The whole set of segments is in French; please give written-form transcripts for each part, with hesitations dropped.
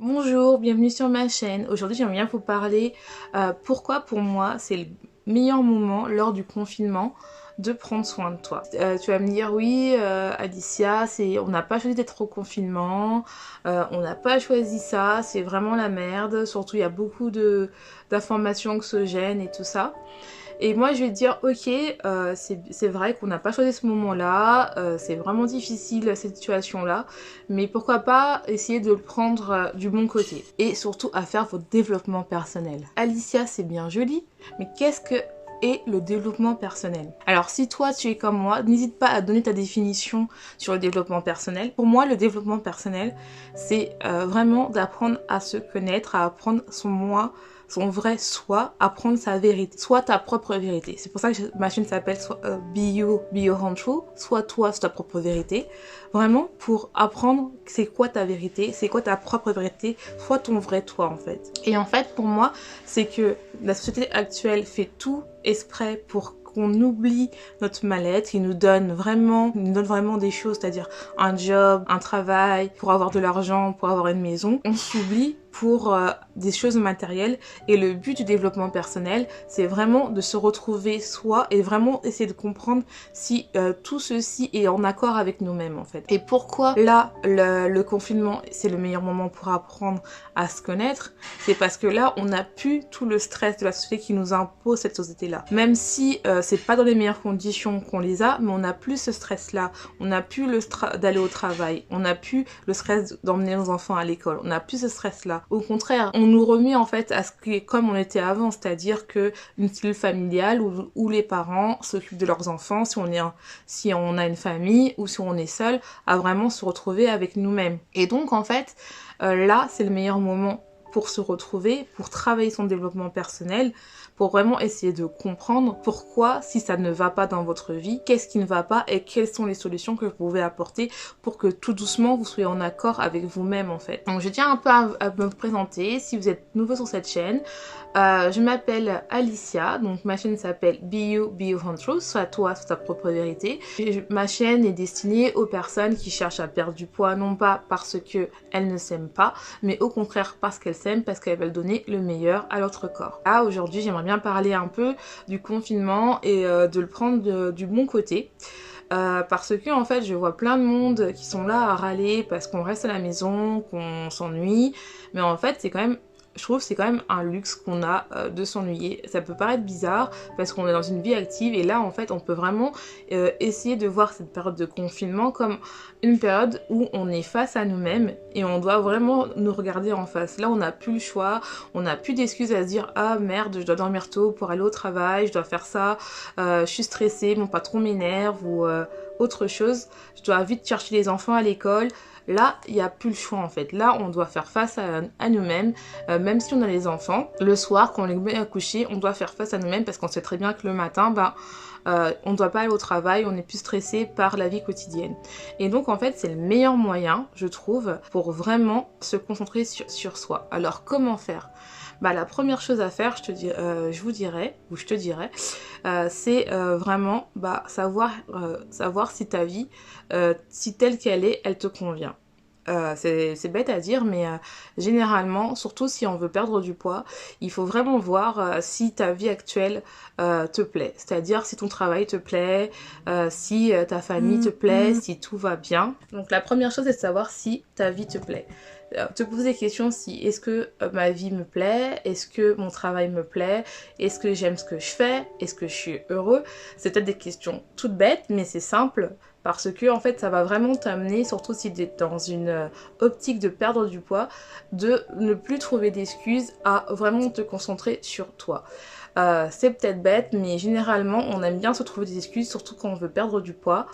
Bonjour, bienvenue sur ma chaîne. Aujourd'hui, j'aimerais bien vous parler pourquoi pour moi c'est le meilleur moment lors du confinement de prendre soin de toi. Tu vas me dire oui, Alicia, on n'a pas choisi d'être au confinement, on n'a pas choisi ça, c'est vraiment la merde. Surtout, il y a beaucoup d'informations anxiogènes et tout ça. Et moi, je vais te dire, ok, c'est vrai qu'on n'a pas choisi ce moment-là, c'est vraiment difficile cette situation-là, mais pourquoi pas essayer de le prendre du bon côté et surtout à faire votre développement personnel. Alicia, c'est bien joli, mais qu'est-ce que est le développement personnel? Alors, si toi tu es comme moi, n'hésite pas à donner ta définition sur le développement personnel. Pour moi, le développement personnel, c'est vraiment d'apprendre à se connaître, à apprendre son moi, son vrai soi, apprendre sa vérité, soit ta propre vérité. C'est pour ça que ma chaîne s'appelle Be You, Be Your Own Truth, soit toi, c'est ta propre vérité. Vraiment pour apprendre c'est quoi ta vérité, c'est quoi ta propre vérité, soit ton vrai toi en fait. Et en fait pour moi, c'est que la société actuelle fait tout exprès pour qu'on oublie notre mal-être, il nous donne vraiment des choses, c'est-à-dire un job, un travail, pour avoir de l'argent, pour avoir une maison. On s'oublie pour des choses matérielles et le but du développement personnel, c'est vraiment de se retrouver soi et vraiment essayer de comprendre si tout ceci est en accord avec nous-mêmes en fait. Et pourquoi là, le confinement, c'est le meilleur moment pour apprendre à se connaître, c'est parce que là, on n'a plus tout le stress de la société qui nous impose cette société-là. Même si c'est pas dans les meilleures conditions qu'on les a, mais on n'a plus ce stress-là. On n'a plus le stress d'aller au travail. On n'a plus le stress d'emmener nos enfants à l'école. On n'a plus ce stress-là. Au contraire, on nous remet en fait à ce qui est comme on était avant, c'est-à-dire que une cellule familiale où les parents s'occupent de leurs enfants, si on a une famille ou si on est seul, à vraiment se retrouver avec nous-mêmes. Et donc en fait, là, c'est le meilleur moment pour se retrouver, pour travailler son développement personnel, pour vraiment essayer de comprendre pourquoi, si ça ne va pas dans votre vie, qu'est-ce qui ne va pas et quelles sont les solutions que vous pouvez apporter pour que tout doucement vous soyez en accord avec vous-même en fait. Donc je tiens un peu à me présenter si vous êtes nouveau sur cette chaîne. Je m'appelle Alicia, donc ma chaîne s'appelle Be You, Be Your Own Truth, soit toi, soit ta propre vérité. Ma chaîne est destinée aux personnes qui cherchent à perdre du poids, non pas parce qu'elles ne s'aiment pas, mais au contraire parce qu'elles s'aiment, parce qu'elles veulent donner le meilleur à leur corps. Là, aujourd'hui, j'aimerais bien parler un peu du confinement et de le prendre du bon côté. Parce que en fait je vois plein de monde qui sont là à râler parce qu'on reste à la maison, qu'on s'ennuie, mais en fait c'est quand même, je trouve que c'est quand même un luxe qu'on a de s'ennuyer. Ça peut paraître bizarre parce qu'on est dans une vie active et là en fait on peut vraiment essayer de voir cette période de confinement comme une période où on est face à nous-mêmes et on doit vraiment nous regarder en face. Là on n'a plus le choix, on n'a plus d'excuses à se dire ah merde je dois dormir tôt pour aller au travail, je dois faire ça, je suis stressée, mon patron m'énerve ou autre chose, je dois vite chercher les enfants à l'école. Là, il n'y a plus le choix en fait. Là, on doit faire face à nous-mêmes, même si on a les enfants. Le soir, quand on les met à coucher, on doit faire face à nous-mêmes parce qu'on sait très bien que le matin, on ne doit pas aller au travail, on est plus stressé par la vie quotidienne. Et donc, en fait, c'est le meilleur moyen, je trouve, pour vraiment se concentrer sur soi. Alors, comment faire? La première chose à faire, je vous dirais, ou je te dirais, c'est vraiment savoir si ta vie, si telle qu'elle est, elle te convient. C'est bête à dire, mais généralement, surtout si on veut perdre du poids, il faut vraiment voir si ta vie actuelle te plaît. C'est-à-dire si ton travail te plaît, si ta famille te plaît, si tout va bien. Donc la première chose, c'est de savoir si ta vie te plaît. Te poser des questions si est-ce que ma vie me plaît, est-ce que mon travail me plaît, est-ce que j'aime ce que je fais, est-ce que je suis heureux. C'est peut-être des questions toutes bêtes, mais c'est simple. Parce que en fait ça va vraiment t'amener, surtout si tu es dans une optique de perdre du poids, de ne plus trouver d'excuses à vraiment te concentrer sur toi. C'est peut-être bête, mais généralement on aime bien se trouver des excuses, surtout quand on veut perdre du poids,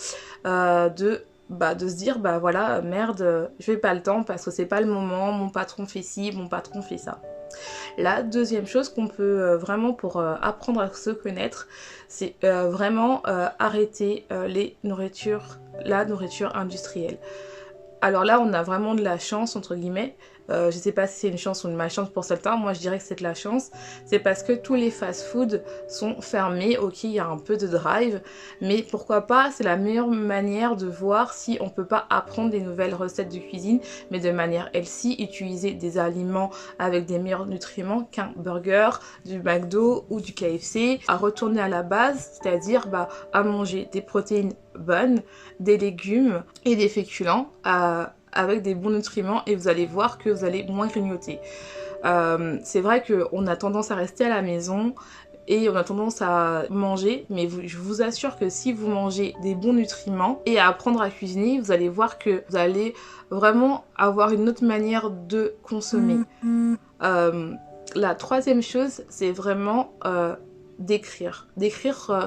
de se dire voilà merde je n'ai pas le temps parce que c'est pas le moment, mon patron fait ci, mon patron fait ça. La deuxième chose qu'on peut vraiment pour apprendre à se connaître, c'est vraiment arrêter la nourriture industrielle. Alors là, on a vraiment de la chance, entre guillemets, je sais pas si c'est une chance ou une malchance pour certains, moi je dirais que c'est de la chance, c'est parce que tous les fast-food sont fermés, ok il y a un peu de drive, mais pourquoi pas, c'est la meilleure manière de voir si on peut pas apprendre des nouvelles recettes de cuisine, mais de manière healthy, utiliser des aliments avec des meilleurs nutriments qu'un burger, du McDo ou du KFC, à retourner à la base, c'est-à-dire à manger des protéines bonnes, des légumes et des féculents avec des bons nutriments, et vous allez voir que vous allez moins grignoter. C'est vrai qu'on a tendance à rester à la maison et on a tendance à manger, mais je vous assure que si vous mangez des bons nutriments et à apprendre à cuisiner, vous allez voir que vous allez vraiment avoir une autre manière de consommer. La troisième chose, c'est vraiment d'écrire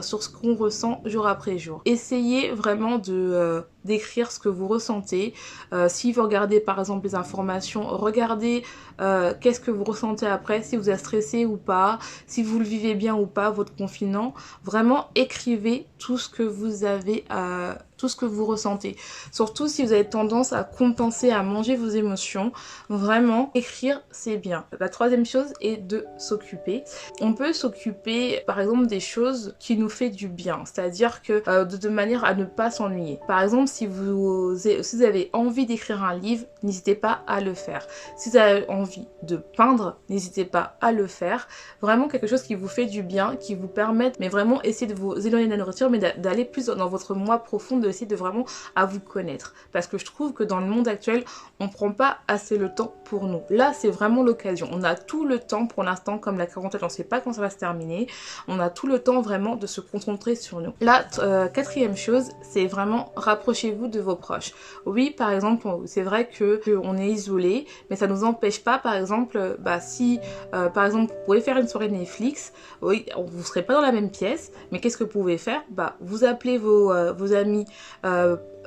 sur ce qu'on ressent jour après jour. Essayez vraiment de d'écrire ce que vous ressentez. Si vous regardez par exemple les informations, regardez qu'est-ce que vous ressentez après, si vous êtes stressé ou pas, si vous le vivez bien ou pas, votre confinement. Vraiment écrivez tout ce que vous avez, tout ce que vous ressentez. Surtout si vous avez tendance à compenser, à manger vos émotions, vraiment écrire c'est bien. La troisième chose est de s'occuper. On peut s'occuper par exemple des choses qui nous fait du bien, c'est-à-dire que de manière à ne pas s'ennuyer. Par exemple, si vous avez envie d'écrire un livre, n'hésitez pas à le faire. Si vous avez envie de peindre, n'hésitez pas à le faire. Vraiment quelque chose qui vous fait du bien, qui vous permette, mais vraiment essayer de vous éloigner de la nourriture, mais d'aller plus dans votre moi profond, d'essayer de vraiment à vous connaître. Parce que je trouve que dans le monde actuel, on prend pas assez le temps pour nous. Là, c'est vraiment l'occasion. On a tout le temps pour l'instant, comme la quarantaine, on sait pas quand ça va se terminer. On a tout le temps vraiment de se concentrer sur nous. La quatrième chose, c'est vraiment rapprochez-vous de vos proches. Oui, par exemple, c'est vrai que on est isolé, mais ça nous empêche pas, par exemple, si par exemple vous pouvez faire une soirée Netflix, oui, vous serez pas dans la même pièce, mais qu'est-ce que vous pouvez faire? Vous appelez vos amis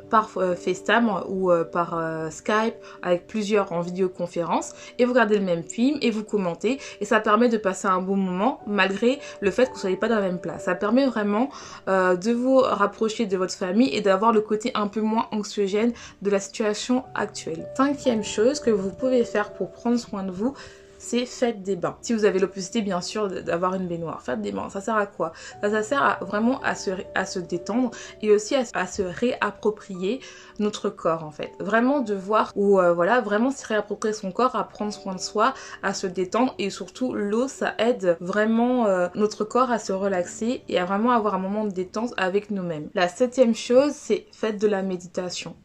par FaceTime ou par Skype avec plusieurs en vidéoconférence, et vous regardez le même film et vous commentez, et ça permet de passer un bon moment malgré le fait que vous ne soyez pas dans la même place. Ça permet vraiment de vous rapprocher de votre famille et d'avoir le côté un peu moins anxiogène de la situation actuelle. Cinquième chose que vous pouvez faire pour prendre soin de vous, c'est faites des bains. Si vous avez l'opportunité bien sûr d'avoir une baignoire, faites des bains. Ça sert à quoi? Ça sert vraiment à se détendre et aussi à se réapproprier notre corps en fait. Vraiment de voir ou voilà, vraiment se réapproprier son corps, à prendre soin de soi, à se détendre, et surtout l'eau ça aide vraiment notre corps à se relaxer et à vraiment avoir un moment de détente avec nous-mêmes. La septième chose, c'est faites de la méditation.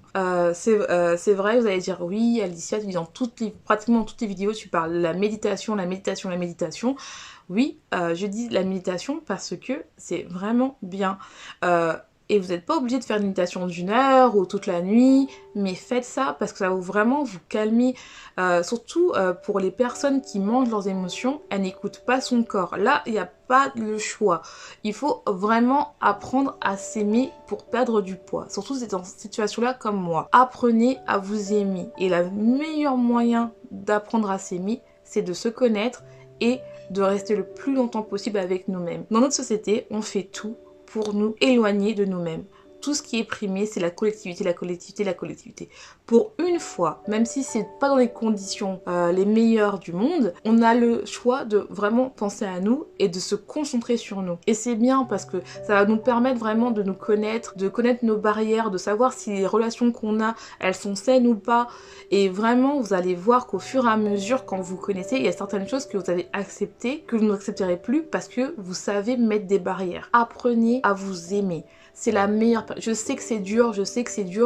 C'est vrai, vous allez dire oui Alicia, tu dis pratiquement toutes les vidéos tu parles de la méditation, la méditation, la méditation. Oui, je dis la méditation parce que c'est vraiment bien. Et vous n'êtes pas obligé de faire une méditation d'1 heure ou toute la nuit, mais faites ça parce que ça va vraiment vous calmer. Surtout pour les personnes qui mangent leurs émotions, elles n'écoutent pas son corps. Là, il n'y a pas le choix. Il faut vraiment apprendre à s'aimer pour perdre du poids. Surtout si vous êtes dans cette situation-là comme moi. Apprenez à vous aimer. Et le meilleur moyen d'apprendre à s'aimer, c'est de se connaître et de rester le plus longtemps possible avec nous-mêmes. Dans notre société, on fait tout pour nous éloigner de nous-mêmes. Tout ce qui est primé, c'est la collectivité, la collectivité, la collectivité. Pour une fois, même si c'est pas dans les conditions les meilleures du monde, on a le choix de vraiment penser à nous et de se concentrer sur nous. Et c'est bien parce que ça va nous permettre vraiment de nous connaître, de connaître nos barrières, de savoir si les relations qu'on a, elles sont saines ou pas. Et vraiment, vous allez voir qu'au fur et à mesure, quand vous connaissez, il y a certaines choses que vous avez acceptées, que vous n'accepterez plus parce que vous savez mettre des barrières. Apprenez à vous aimer. C'est la meilleure. Je sais que c'est dur,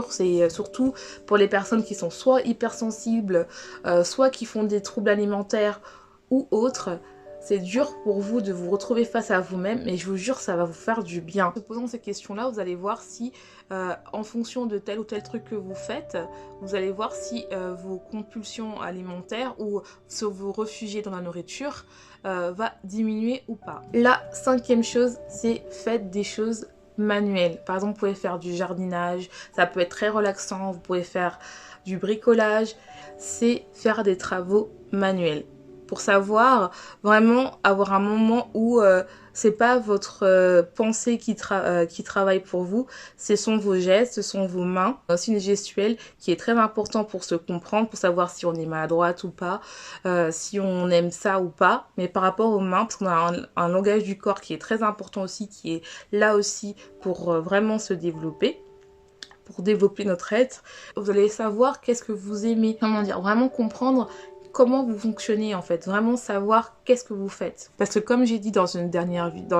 c'est surtout pour les personnes qui sont soit hypersensibles, soit qui font des troubles alimentaires ou autres. C'est dur pour vous de vous retrouver face à vous-même, mais je vous jure, ça va vous faire du bien. En se posant ces questions-là, vous allez voir si, en fonction de tel ou tel truc que vous faites, vous allez voir si vos compulsions alimentaires ou si vous refugiez dans la nourriture va diminuer ou pas. La cinquième chose, c'est faites des choses manuel. Par exemple, vous pouvez faire du jardinage, ça peut être très relaxant, vous pouvez faire du bricolage, c'est faire des travaux manuels. pour savoir vraiment avoir un moment où c'est pas votre pensée qui travaille pour vous, ce sont vos gestes, ce sont vos mains. Aussi une gestuelle qui est très important pour se comprendre, pour savoir si on est maladroite ou pas, si on aime ça ou pas. Mais par rapport aux mains, parce qu'on a un langage du corps qui est très important aussi, qui est là aussi pour vraiment se développer, pour développer notre être. Vous allez savoir qu'est-ce que vous aimez, comment dire, vraiment comprendre comment vous fonctionnez en fait, vraiment savoir qu'est-ce que vous faites. Parce que comme j'ai dit dans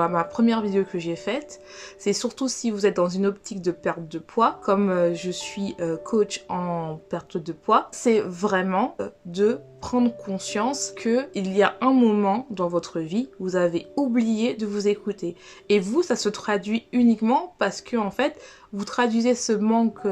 ma première vidéo que j'ai faite, c'est surtout si vous êtes dans une optique de perte de poids, comme je suis coach en perte de poids, c'est vraiment de prendre conscience qu'il y a un moment dans votre vie où vous avez oublié de vous écouter. Et vous, ça se traduit uniquement parce que en fait, vous traduisez ce manque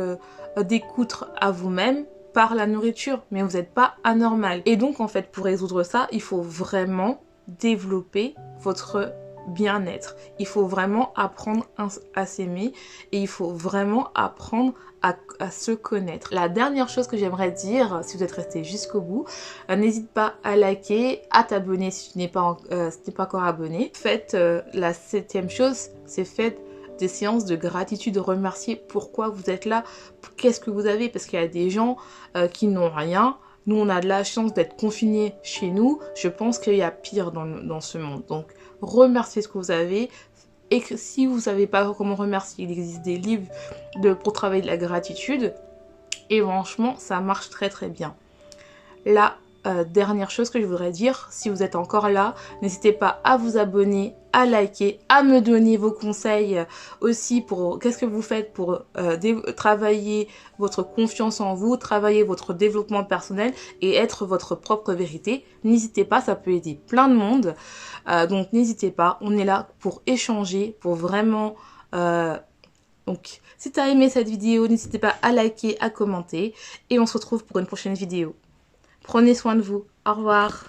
d'écoute à vous-même par la nourriture, mais vous n'êtes pas anormal. Et donc en fait, pour résoudre ça, il faut vraiment développer votre bien-être. Il faut vraiment apprendre à s'aimer et il faut vraiment apprendre à se connaître. La dernière chose que j'aimerais dire, si vous êtes resté jusqu'au bout, n'hésite pas à liker, à t'abonner si tu n'es pas encore abonné. Faites la 7e chose, c'est faites des séances de gratitude, de remercier pourquoi vous êtes là, qu'est-ce que vous avez, parce qu'il y a des gens qui n'ont rien. Nous, on a de la chance d'être confinés chez nous. Je pense qu'il y a pire dans ce monde. Donc, remerciez ce que vous avez. Et que si vous ne savez pas comment remercier, il existe des livres pour travailler de la gratitude. Et franchement, ça marche très très bien. La dernière chose que je voudrais dire, si vous êtes encore là, n'hésitez pas à vous abonner, à liker, à me donner vos conseils aussi pour qu'est-ce que vous faites pour travailler votre confiance en vous, travailler votre développement personnel et être votre propre vérité. N'hésitez pas, ça peut aider plein de monde. Donc n'hésitez pas, on est là pour échanger, pour vraiment... Donc si tu as aimé cette vidéo, n'hésitez pas à liker, à commenter et on se retrouve pour une prochaine vidéo. Prenez soin de vous. Au revoir.